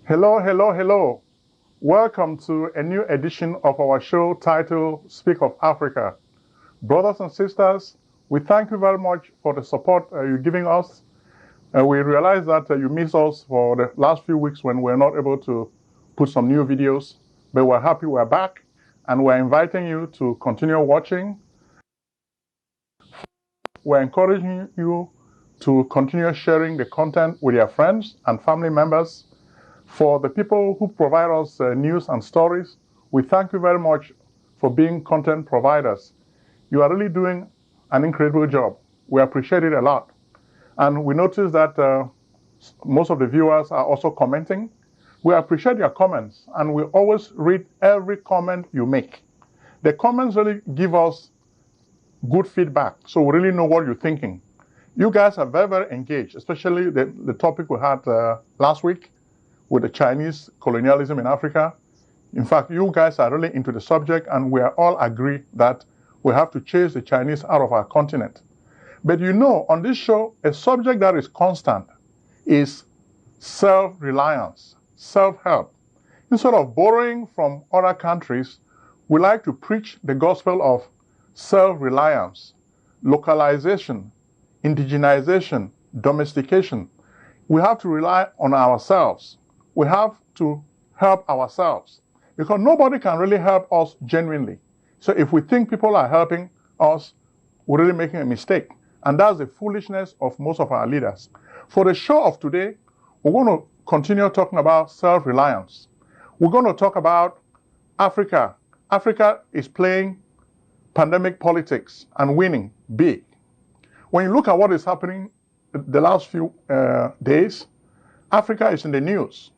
Hello, hello, hello. Welcome to a new edition of our show titled Speak of Africa. Brothers and sisters, we thank you very much for the support you're giving us. We realize that you missed us for the last few weeks when we're not able to put some new videos, but we're happy we're back and we're inviting you to continue watching. We're encouraging you to continue sharing the content with your friends and family members. For the people who provide us news and stories, we thank you very much for being content providers. You are really doing an incredible job. We appreciate it a lot. And we notice that most of the viewers are also commenting. We appreciate your comments, and we always read every comment you make. The comments really give us good feedback, so we really know what you're thinking. You guys are very, very engaged, especially the topic we had last week with the Chinese colonialism in Africa. In fact, you guys are really into the subject, and we are all agree that we have to chase the Chinese out of our continent. But you know, on this show, a subject that is constant is self-reliance, self-help. Instead of borrowing from other countries, we like to preach the gospel of self-reliance, localization, indigenization, domestication. We have to rely on ourselves. We have to help ourselves because nobody can really help us genuinely. So if we think people are helping us, we're really making a mistake. And that's the foolishness of most of our leaders. For the show of today, we're going to continue talking about self-reliance. We're going to talk about Africa. Africa is playing pandemic politics and winning big. When you look at what is happening the last few days, Africa is in the news.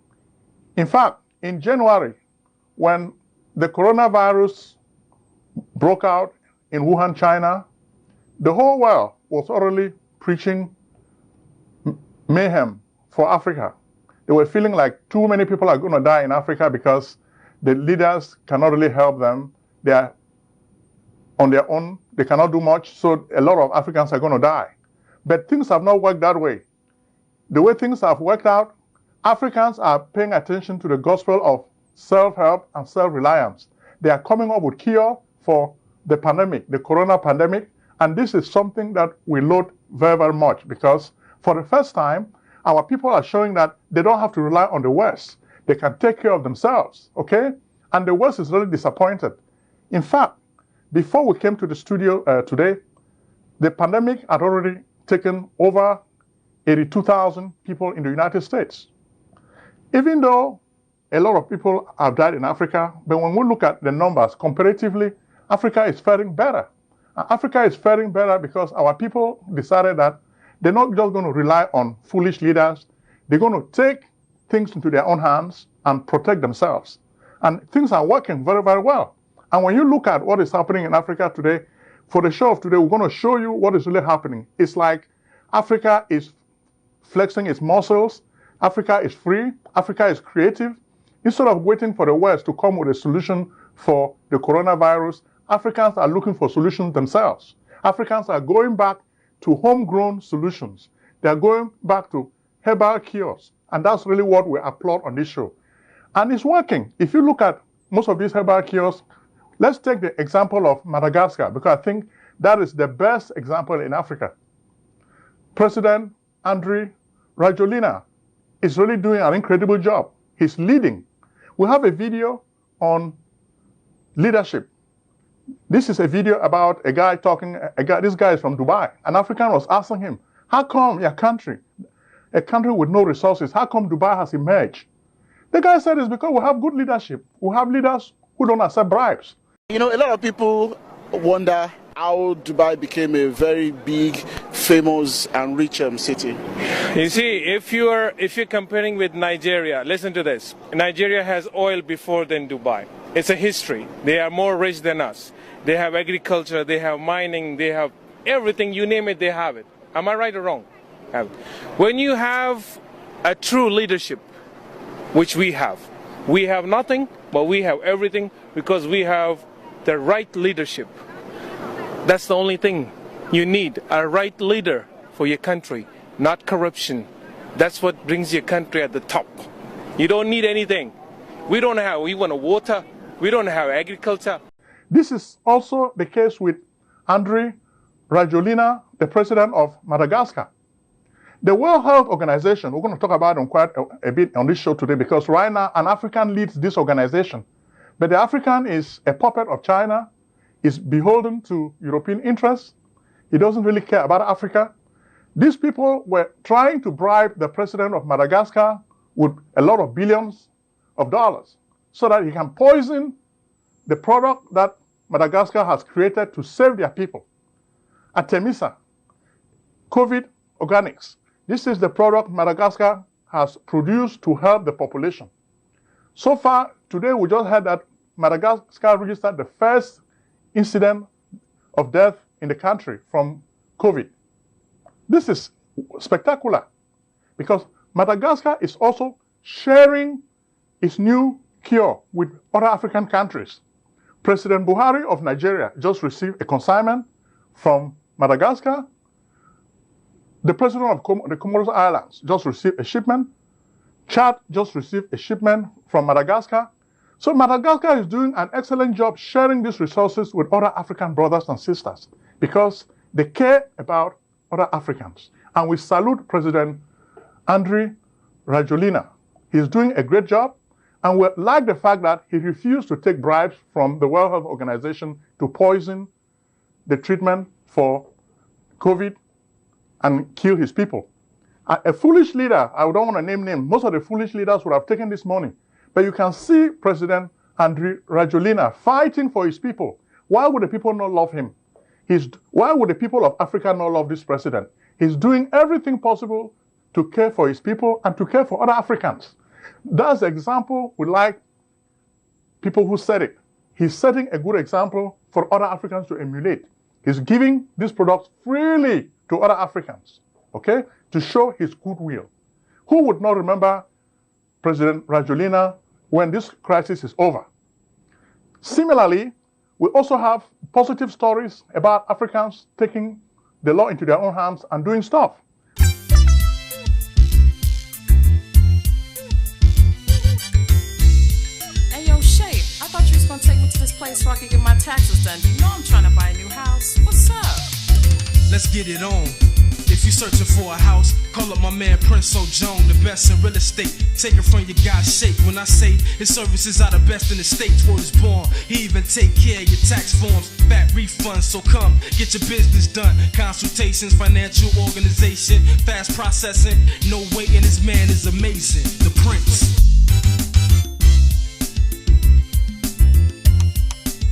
In fact, in January, when the coronavirus broke out in Wuhan, China, the whole world was already preaching mayhem for Africa. They were feeling like too many people are going to die in Africa because the leaders cannot really help them. They are on their own. They cannot do much, so a lot of Africans are going to die. But things have not worked that way. The way things have worked out, Africans are paying attention to the gospel of self-help and self-reliance. They are coming up with cure for the pandemic, the corona pandemic, and this is something that we load very, very much because for the first time, our people are showing that they don't have to rely on the West. They can take care of themselves, okay? And the West is really disappointed. In fact, before we came to the studio today, the pandemic had already taken over 82,000 people in the United States. Even though a lot of people have died in Africa, but when we look at the numbers comparatively, Africa is faring better. Africa is faring better because our people decided that they're not just going to rely on foolish leaders. They're going to take things into their own hands and protect themselves. And things are working very, very well. And when you look at what is happening in Africa today, for the show of today, we're going to show you what is really happening. It's like Africa is flexing its muscles. Africa is free. Africa is creative. Instead of waiting for the West to come with a solution for the coronavirus, Africans are looking for solutions themselves. Africans are going back to homegrown solutions. They are going back to herbal cures. And that's really what we applaud on this show. And it's working. If you look at most of these herbal cures, let's take the example of Madagascar, because I think that is the best example in Africa. President Andry Rajoelina is really doing an incredible job. He's leading. We have a video on leadership. This is a video about a guy talking, this guy is from Dubai. An African was asking him, how come your country, a country with no resources, how come Dubai has emerged? The guy said it's because we have good leadership. We have leaders who don't accept bribes. You know, a lot of people wonder how Dubai became a very big, famous and rich city. You see, if you're comparing with Nigeria, listen to this. Nigeria has oil before than Dubai. It's a history. They are more rich than us. They have agriculture, they have mining, they have everything, you name it, they have it. Am I right or wrong? When you have a true leadership, which we have nothing, but we have everything because we have the right leadership. That's the only thing you need, a right leader for your country, not corruption. That's what brings your country at the top. You don't need anything. We want water. We don't have agriculture. This is also the case with Andry Rajoelina, the president of Madagascar. The World Health Organization, we're going to talk about it quite a bit on this show today because right now an African leads this organization. But the African is a puppet of China, is beholden to European interests. He doesn't really care about Africa. These people were trying to bribe the president of Madagascar with a lot of billions of dollars so that he can poison the product that Madagascar has created to save their people. Artemisa, COVID organics. This is the product Madagascar has produced to help the population. So far, today we just heard that Madagascar registered the first incident of death in the country from COVID. This is spectacular because Madagascar is also sharing its new cure with other African countries. President Buhari of Nigeria just received a consignment from Madagascar. The president of the Comoros Islands just received a shipment. Chad just received a shipment from Madagascar. So Madagascar is doing an excellent job sharing these resources with other African brothers and sisters because they care about other Africans. And we salute President Andry Rajoelina. He's doing a great job. And we like the fact that he refused to take bribes from the World Health Organization to poison the treatment for COVID and kill his people. A foolish leader, I don't want to name names, most of the foolish leaders would have taken this money. But you can see President Andry Rajoelina fighting for his people. Why would the people not love him? Why would the people of Africa not love this president? He's doing everything possible to care for his people and to care for other Africans. That's the example we like people who set it. He's setting a good example for other Africans to emulate. He's giving these products freely to other Africans, okay, to show his goodwill. Who would not remember President Rajoelina when this crisis is over? Similarly, we also have positive stories about Africans taking the law into their own hands and doing stuff. Hey, yo, Shay, I thought you was gonna take me to this place so I could get my taxes done. You know I'm trying to buy a new house. What's up? Let's get it on. If you're searching for a house, call up my man Prince O'Jones, the best in real estate. Take it from your guy Shake. When I say his services are the best in the states, word is born. He even take care of your tax forms, fat refunds. So come get your business done. Consultations, financial organization, fast processing, no waiting. This man is amazing. The Prince.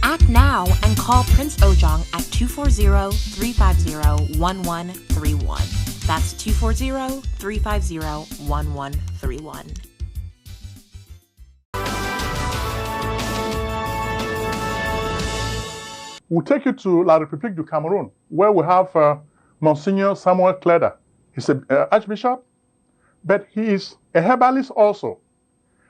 Act now and call Prince Ojong at 240-350-1131. That's 240-350-1131. We'll take you to La République du Cameroon, where we have Monsignor Samuel Cleda. He's an archbishop, but he is a herbalist also.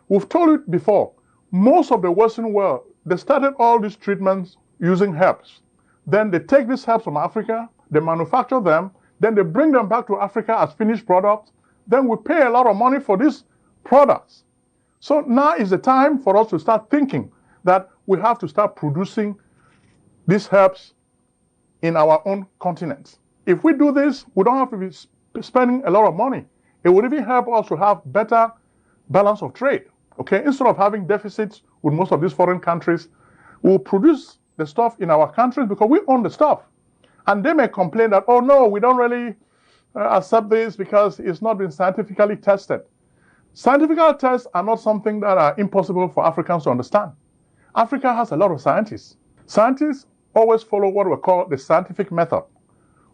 We've told you before, most of the Western world, they started all these treatments using herbs. Then they take these herbs from Africa, they manufacture them, then they bring them back to Africa as finished products. Then we pay a lot of money for these products. So now is the time for us to start thinking that we have to start producing these herbs in our own continent. If we do this, we don't have to be spending a lot of money. It would even help us to have better balance of trade. Okay, instead of having deficits with most of these foreign countries, we'll produce the stuff in our countries because we own the stuff. And they may complain that, oh no, we don't really accept this because it's not been scientifically tested. Scientific tests are not something that are impossible for Africans to understand. Africa has a lot of scientists. Scientists always follow what we call the scientific method: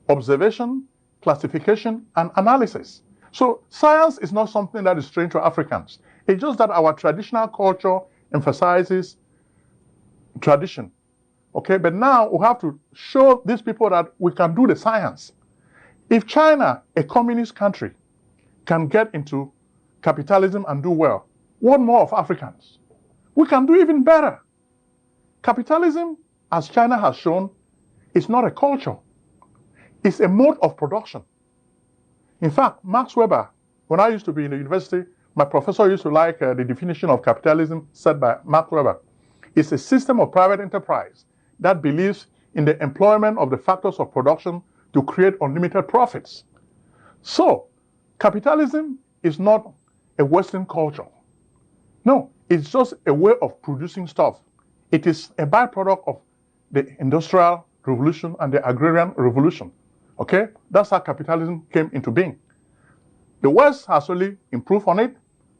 observation, classification, and analysis. So science is not something that is strange to Africans. It's just that our traditional culture emphasizes tradition. Okay, but now we have to show these people that we can do the science. If China, a communist country, can get into capitalism and do well, what more of Africans? We can do even better. Capitalism, as China has shown, is not a culture. It's a mode of production. In fact, Max Weber, when I used to be in the university, my professor used to like the definition of capitalism set by Max Weber. It's a system of private enterprise that believes in the employment of the factors of production to create unlimited profits. So, capitalism is not a Western culture. No, it's just a way of producing stuff. It is a byproduct of the Industrial Revolution and the Agrarian Revolution. Okay? That's how capitalism came into being. The West has really improved on it.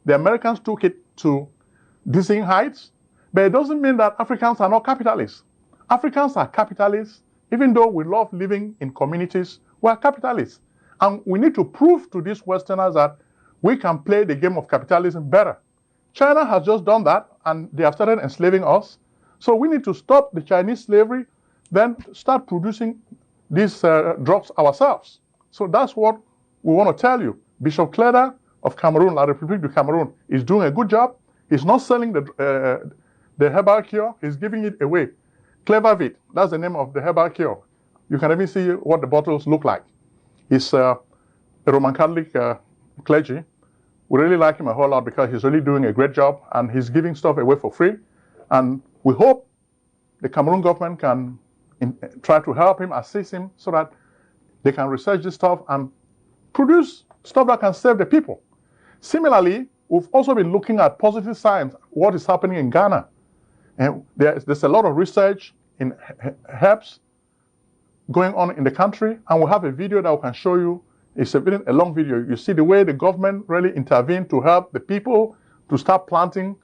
The Americans took it to dizzying heights, but it doesn't mean that Africans are not capitalists. Africans are capitalists. Even though we love living in communities, we are capitalists. And we need to prove to these Westerners that we can play the game of capitalism better. China has just done that, and they have started enslaving us. So we need to stop the Chinese slavery, then start producing these drugs ourselves. So that's what we want to tell you. Bishop Cleda of Cameroon, La République du Cameroon, is doing a good job. He's not selling the herbal cure, he's giving it away. Clevervit, that's the name of the herbal cure. You can even see what the bottles look like. He's a Roman Catholic clergy. We really like him a whole lot because he's really doing a great job and he's giving stuff away for free. And we hope the Cameroon government can try to help him, assist him so that they can research this stuff and produce stuff that can save the people. Similarly, we've also been looking at positive signs, what is happening in Ghana. And there's a lot of research in herbs going on in the country, and we have a video that we can show you. It's a long video. You see the way the government really intervened to help the people to start planting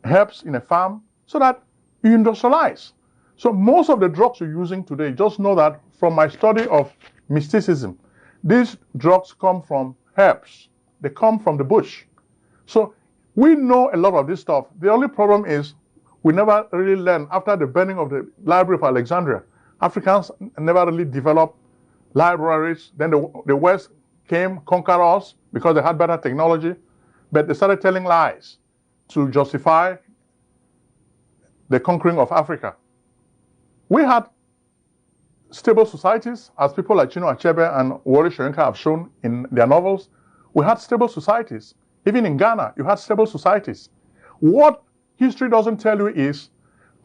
herbs in a farm so that you industrialize. So most of the drugs you're using today, just know that from my study of mysticism, these drugs come from herbs. They come from the bush. So we know a lot of this stuff. The only problem is we never really learned. After the burning of the Library of Alexandria, Africans never really developed libraries. Then the West came, conquered us because they had better technology, but they started telling lies to justify the conquering of Africa. We had stable societies, as people like Chinua Achebe and Wole Soyinka have shown in their novels. We had stable societies. Even in Ghana, you had stable societies. What history doesn't tell you is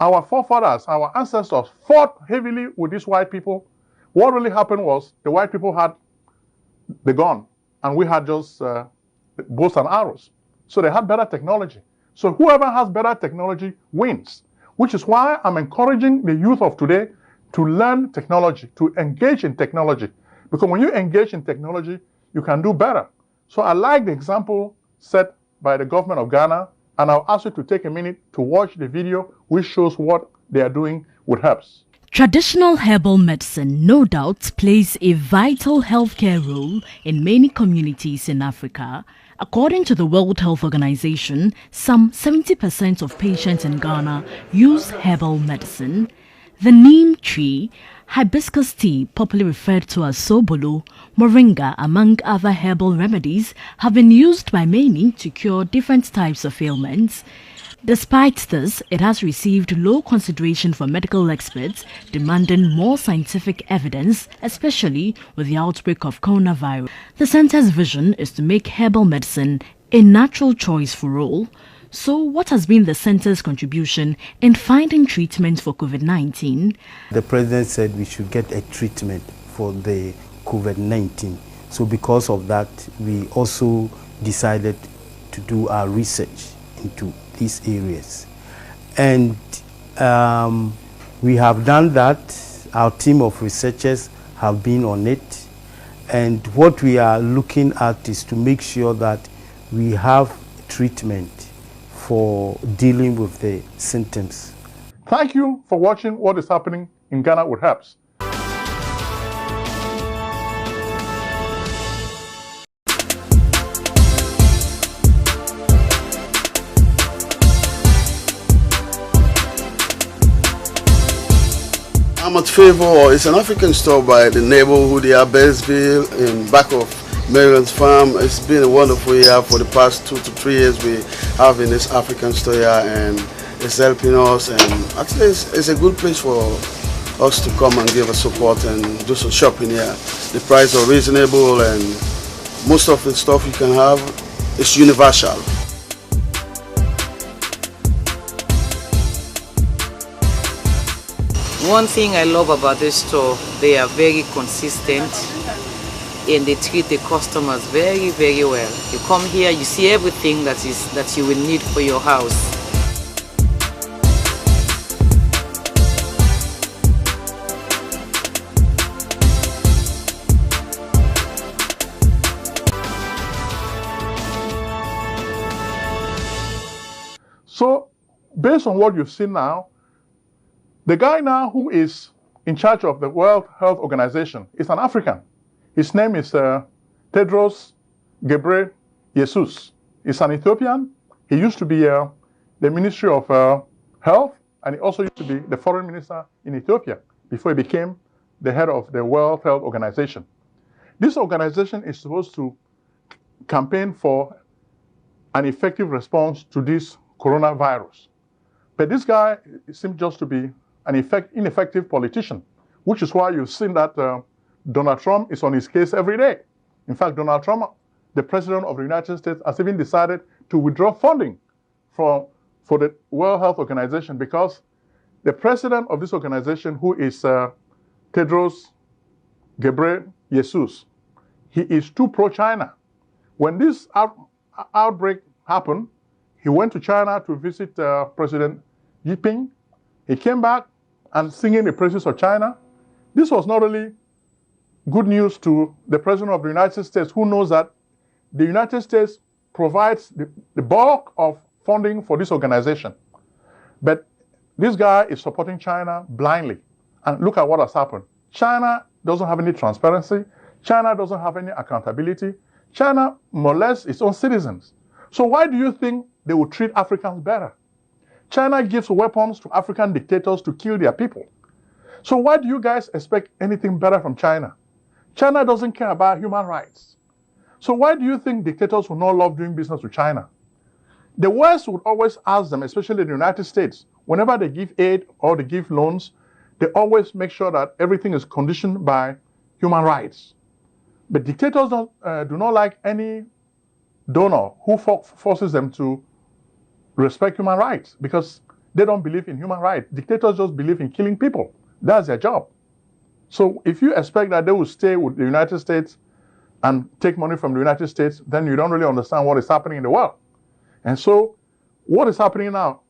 our forefathers, our ancestors fought heavily with these white people. What really happened was the white people had the gun and we had just bows and arrows. So they had better technology. So whoever has better technology wins, which is why I'm encouraging the youth of today to learn technology, to engage in technology. Because when you engage in technology, you can do better. So I like the example set by the government of Ghana, and I'll ask you to take a minute to watch the video which shows what they are doing with herbs. Traditional herbal medicine, no doubt, plays a vital healthcare role in many communities in Africa. According to the World Health Organization, some 70% of patients in Ghana use herbal medicine. The neem tree, hibiscus tea, popularly referred to as sobolo, moringa, among other herbal remedies, have been used by many to cure different types of ailments. Despite this, it has received low consideration from medical experts, demanding more scientific evidence, especially with the outbreak of coronavirus. The center's vision is to make herbal medicine a natural choice for all. So what has been the center's contribution in finding treatment for COVID-19? The president said we should get a treatment for the COVID-19. So because of that, we also decided to do our research into these areas. And we have done that. Our team of researchers have been on it. And what we are looking at is to make sure that we have treatment for dealing with the symptoms. Thank you for watching what is happening in Ghana with herbs. I'm at Favor. It's an African store by the neighborhood here, Bearsville, in back of Maryland's farm. It's been a wonderful year for the past 2 to 3 years we have in this African store here, and it's helping us, and actually it's a good place for us to come and give us support and do some shopping here. The prices are reasonable and most of the stuff you can have It's universal. One thing I love about this store, they are very consistent and they treat the customers very, very well. You come here, you see everything that you will need for your house. So, based on what you've seen now, the guy now who is in charge of the World Health Organization is an African. His name is Tedros Ghebreyesus. He's an Ethiopian. He used to be the Ministry of Health, and he also used to be the foreign minister in Ethiopia before he became the head of the World Health Organization. This organization is supposed to campaign for an effective response to this coronavirus. But this guy seems just to be an ineffective politician, which is why you've seen that Donald Trump is on his case every day. In fact, Donald Trump, the president of the United States, has even decided to withdraw funding for the World Health Organization because the president of this organization, who is Tedros Ghebreyesus, he is too pro-China. When this outbreak happened, he went to China to visit President Xi Jinping. He came back and singing the praises of China. This was not only good news to the President of the United States, who knows that the United States provides the bulk of funding for this organization. But this guy is supporting China blindly. And look at what has happened. China doesn't have any transparency. China doesn't have any accountability. China molests its own citizens. So why do you think they will treat Africans better? China gives weapons to African dictators to kill their people. So why do you guys expect anything better from China? China doesn't care about human rights. So why do you think dictators will not love doing business with China? The West would always ask them, especially the United States, whenever they give aid or they give loans, they always make sure that everything is conditioned by human rights. But dictators do not like any donor who forces them to respect human rights because they don't believe in human rights. Dictators just believe in killing people. That's their job. So if you expect that they will stay with the United States and take money from the United States, then you don't really understand what is happening in the world. And so what is happening now?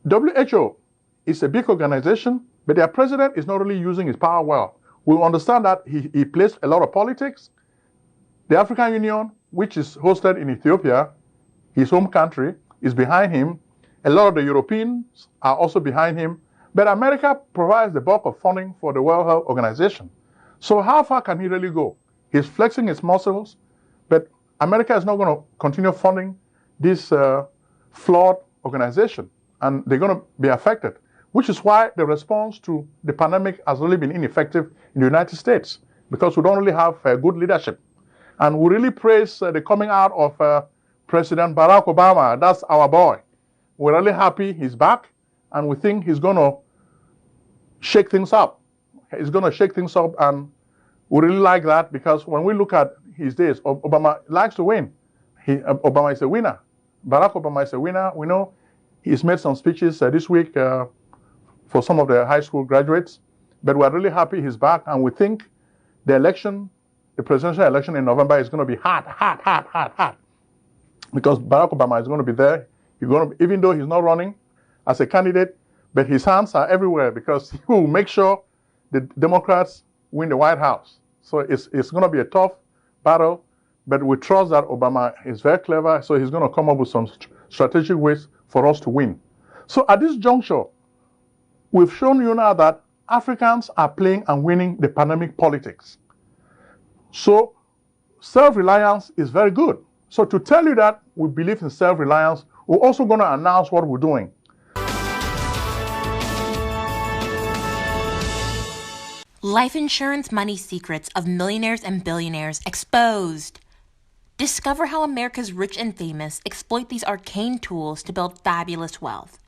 WHO is a big organization, but their president is not really using his power well. We understand that he plays a lot of politics. The African Union, which is hosted in Ethiopia, his home country, is behind him. A lot of the Europeans are also behind him. But America provides the bulk of funding for the World Health Organization. So how far can he really go? He's flexing his muscles, but America is not going to continue funding this flawed organization, and they're going to be affected, which is why the response to the pandemic has really been ineffective in the United States, because we don't really have good leadership. And we really praise the coming out of President Barack Obama. That's our boy. We're really happy he's back, and we think he's going to shake things up. He's going to shake things up, and we really like that because when we look at his days, Obama likes to win. Obama is a winner. Barack Obama is a winner. We know he's made some speeches this week for some of the high school graduates, but we're really happy he's back, and we think the election, the presidential election in November is going to be hot, because Barack Obama is going to be there. He's going to, even though he's not running as a candidate, but his hands are everywhere because he will make sure the Democrats win the White House. So it's going to be a tough battle, but we trust that Obama is very clever, so he's going to come up with some strategic ways for us to win. So at this juncture, we've shown you now that Africans are playing and winning the pandemic politics. So self-reliance is very good. So to tell you that we believe in self-reliance, we're also going to announce what we're doing. Life insurance money secrets of millionaires and billionaires exposed. Discover how America's rich and famous exploit these arcane tools to build fabulous wealth.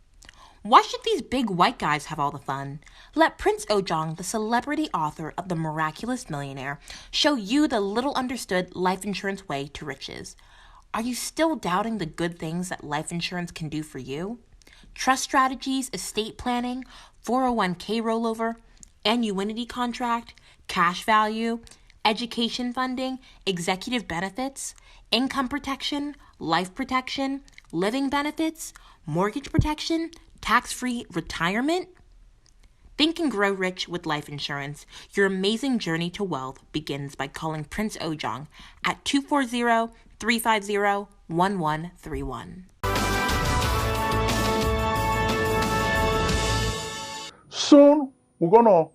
Why should these big white guys have all the fun? Let Prince Ojong, the celebrity author of The Miraculous Millionaire, show you the little understood life insurance way to riches. Are you still doubting the good things that life insurance can do for you? Trust strategies, estate planning, 401k rollover, annuity contract, cash value, education funding, executive benefits, income protection, life protection, living benefits, mortgage protection, tax-free retirement? Think and grow rich with life insurance. Your amazing journey to wealth begins by calling Prince Ojong at 240-350-1131. Soon, we're going to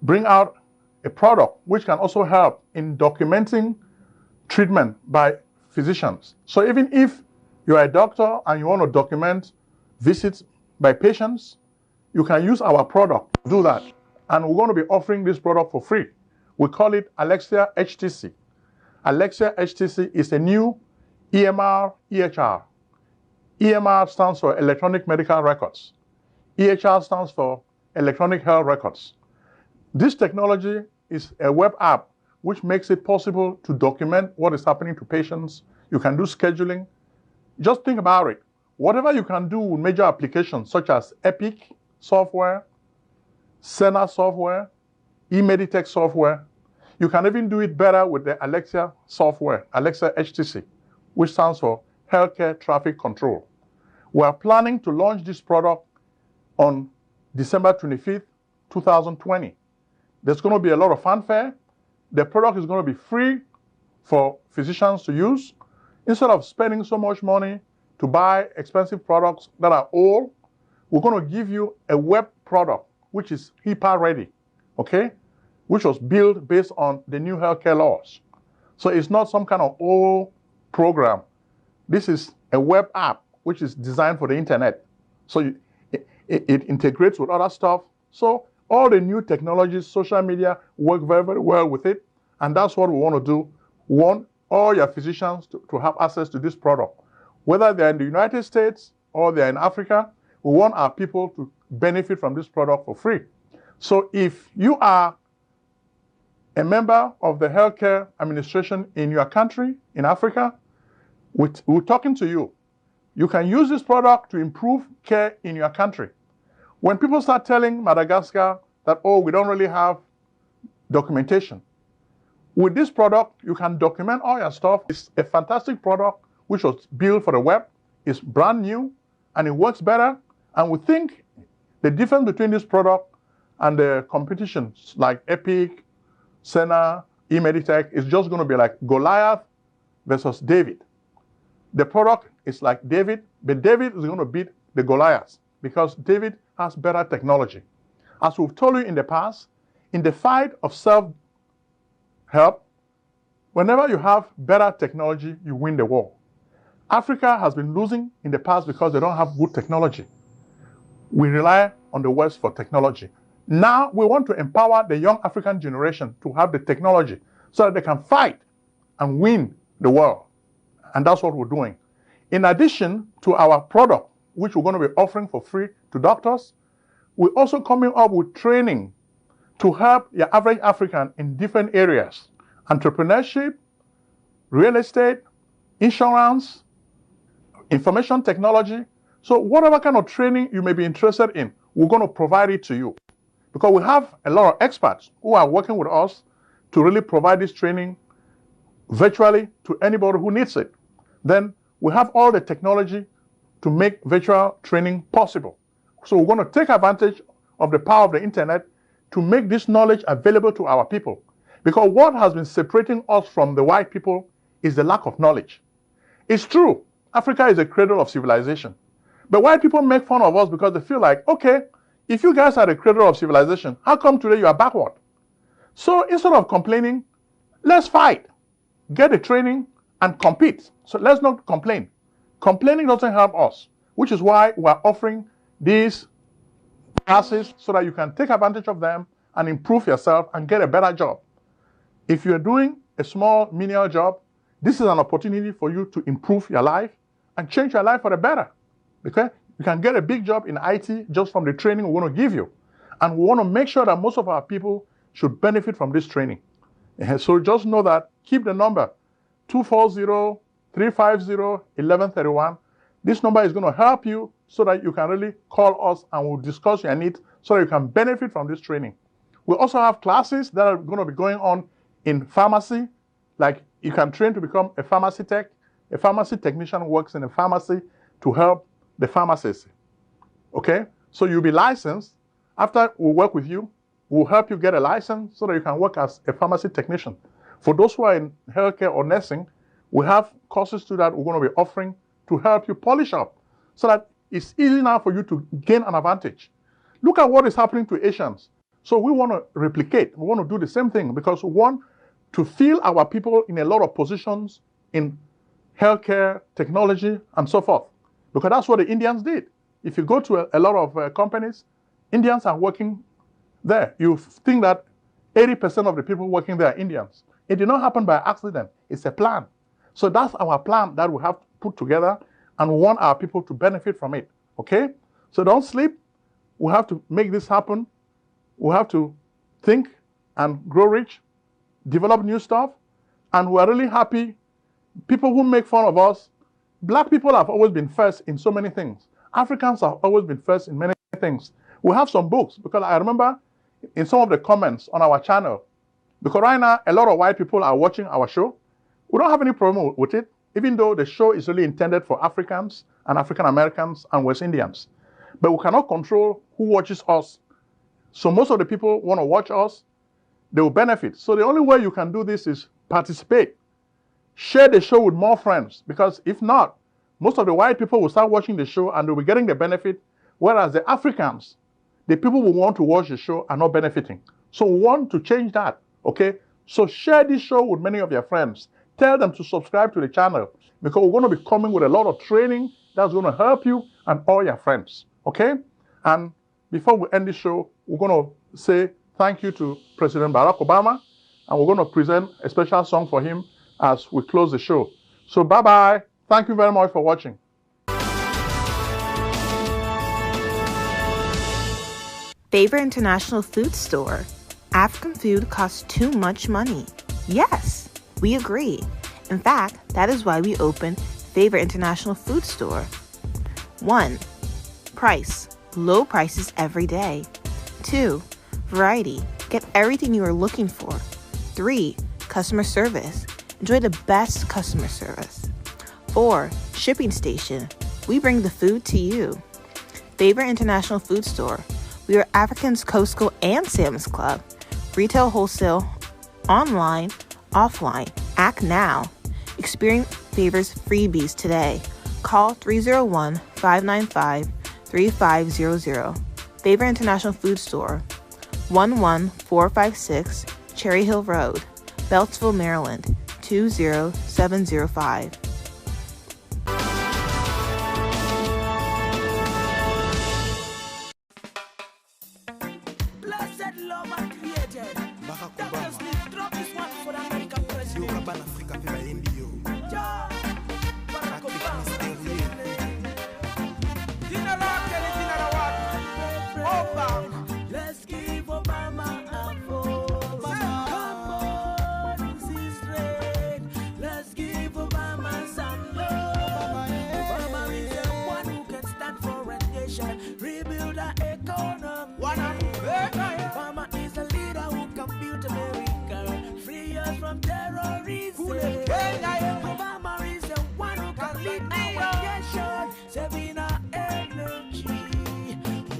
bring out a product which can also help in documenting treatment by physicians. So even if you're a doctor and you want to document visits by patients, you can use our product to do that. And we're going to be offering this product for free. We call it Alexia HTC. Alexia HTC is a new EMR, EHR. EMR stands for Electronic Medical Records. EHR stands for Electronic Health Records. This technology is a web app which makes it possible to document what is happening to patients. You can do scheduling. Just think about it. Whatever you can do with major applications such as Epic software, Senna software, eMeditech software, you can even do it better with the Alexia software, Alexia HTC, which stands for Healthcare Traffic Control. We are planning to launch this product on December 25th, 2020. There's going to be a lot of fanfare. The product is going to be free for physicians to use. Instead of spending so much money to buy expensive products that are old, we're going to give you a web product which is HIPAA ready, okay? Which was built based on the new healthcare laws. So it's not some kind of old program. This is a web app which is designed for the internet. So it integrates with other stuff. So all the new technologies, social media, work very, very well with it. And that's what we want to do. We want all your physicians to have access to this product. Whether they're in the United States or they're in Africa, we want our people to benefit from this product for free. So if you are a member of the healthcare administration in your country, in Africa, we're talking to you. You can use this product to improve care in your country. When people start telling Madagascar that, oh, we don't really have documentation, with this product, you can document all your stuff. It's a fantastic product which was built for the web. It's brand new and it works better. And we think the difference between this product and the competitions like Epic, Senna, eMeditech is just going to be like Goliath versus David. The product is like David, but David is going to beat the Goliath because David has better technology. As we've told you in the past, in the fight of self-help, whenever you have better technology, you win the war. Africa has been losing in the past because they don't have good technology. We rely on the West for technology. Now we want to empower the young African generation to have the technology so that they can fight and win the world. And that's what we're doing. In addition to our product, which we're going to be offering for free to doctors, we're also coming up with training to help your average African in different areas. Entrepreneurship, real estate, insurance, information technology. So whatever kind of training you may be interested in, we're going to provide it to you. Because we have a lot of experts who are working with us to really provide this training virtually to anybody who needs it. Then we have all the technology to make virtual training possible. So we're going to take advantage of the power of the internet to make this knowledge available to our people. Because what has been separating us from the white people is the lack of knowledge. It's true, Africa is a cradle of civilization. But white people make fun of us because they feel like, okay, if you guys are the cradle of civilization, how come today you are backward? So instead of complaining, let's fight, get the training, and compete. So let's not complain. Complaining doesn't help us, which is why we're offering these classes so that you can take advantage of them and improve yourself and get a better job. If you're doing a small, menial job, this is an opportunity for you to improve your life and change your life for the better. Okay? You can get a big job in IT just from the training we want to give you. And we want to make sure that most of our people should benefit from this training. So just know that, keep the number 240-350-1131. 350-1131. This number is going to help you so that you can really call us and we'll discuss your needs so that you can benefit from this training. We also have classes that are going to be going on in pharmacy, like you can train to become a pharmacy tech. A pharmacy technician works in a pharmacy to help the pharmacist. Okay? So you'll be licensed. After we work with you, we'll help you get a license so that you can work as a pharmacy technician. For those who are in healthcare or nursing, we have courses too that we're going to be offering to help you polish up so that it's easy now for you to gain an advantage. Look at what is happening to Asians. So we want to replicate. We want to do the same thing because we want to fill our people in a lot of positions in healthcare, technology, and so forth. Because that's what the Indians did. If you go to a lot of companies, Indians are working there. You think that 80% of the people working there are Indians. It did not happen by accident. It's a plan. So that's our plan that we have put together, and we want our people to benefit from it. Okay? So don't sleep. We have to make this happen. We have to think and grow rich, develop new stuff, and we're really happy. People who make fun of us, black people have always been first in so many things. Africans have always been first in many things. We have some books, because I remember in some of the comments on our channel, because right now a lot of white people are watching our show. We don't have any problem with it, even though the show is really intended for Africans and African Americans and West Indians. But we cannot control who watches us. So most of the people want to watch us, they will benefit. So the only way you can do this is participate. Share the show with more friends, because if not, most of the white people will start watching the show and they'll be getting the benefit, whereas the Africans, the people who want to watch the show, are not benefiting. So we want to change that, okay? So share this show with many of your friends. Tell them to subscribe to the channel, because we're going to be coming with a lot of training that's going to help you and all your friends, okay? And before we end the show, we're going to say thank you to President Barack Obama, and we're going to present a special song for him as we close the show. So bye-bye. Thank you very much for watching. Favorite International Food Store. African food costs too much money. Yes, we agree. In fact, that is why we opened Favorite International Food Store. 1. Price. Low prices every day. 2. Variety. Get everything you are looking for. 3. Customer service. Enjoy the best customer service. 4. Shipping station. We bring the food to you. Favorite International Food Store. We are African's Costco and Sam's Club. Retail, wholesale, online, offline. Act now. Experience Favor's freebies today. Call 301-595-3500. Favorite International Food Store. 11456 Cherry Hill Road, Beltsville, Maryland, 20705. Blessed love and created. Dr. Smith, drop this one for the American president. Barack Obama. Let's give Obama a vote. Come on, this is red. Let's give Obama some love. Obama is the one who can stand for a nation, rebuild our economy. Obama is a leader who can build America, free us from terrorism. Obama is the one who can lead our nation, saving our energy.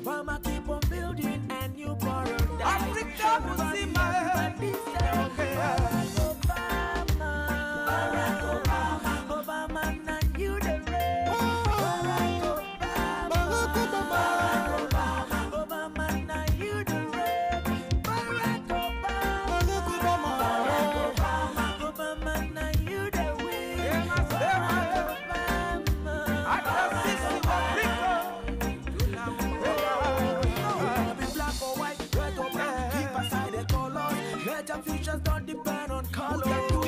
Obama keep on building a new paradise. Africa will see my Obama, now you the red. Obama, now you the red. Obama, now you the win. Let your futures don't depend on color. No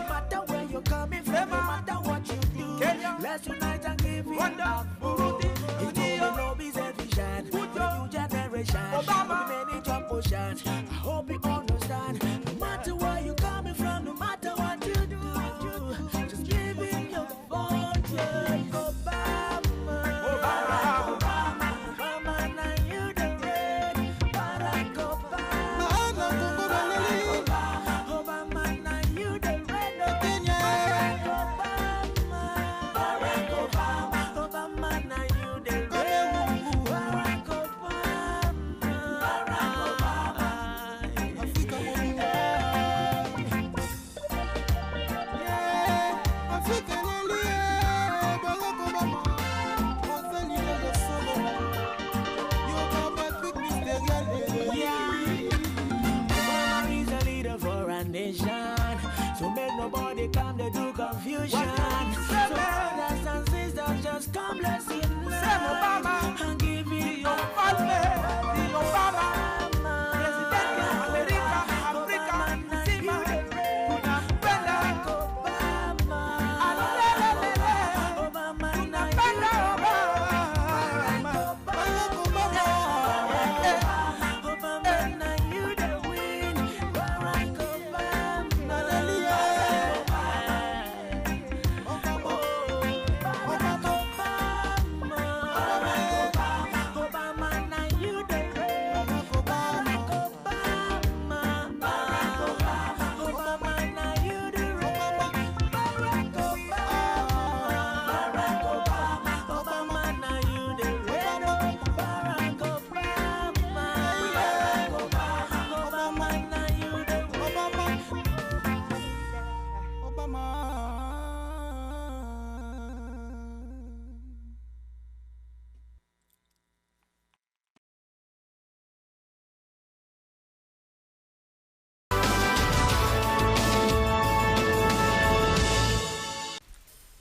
matter where you're coming from, no matter what you do, let's unite and give it up. It's no business vision for the new generation. Many job oceans. I hope you understand. No matter where you're coming from, no matter what you do, just give it your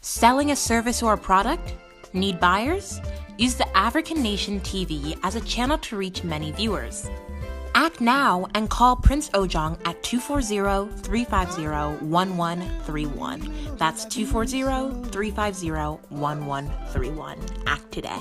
Selling a service or a product? Need buyers? Use the African Nation TV as a channel to reach many viewers. Act now and call Prince Ojong at 240-350-1131. That's 240-350-1131. Act today.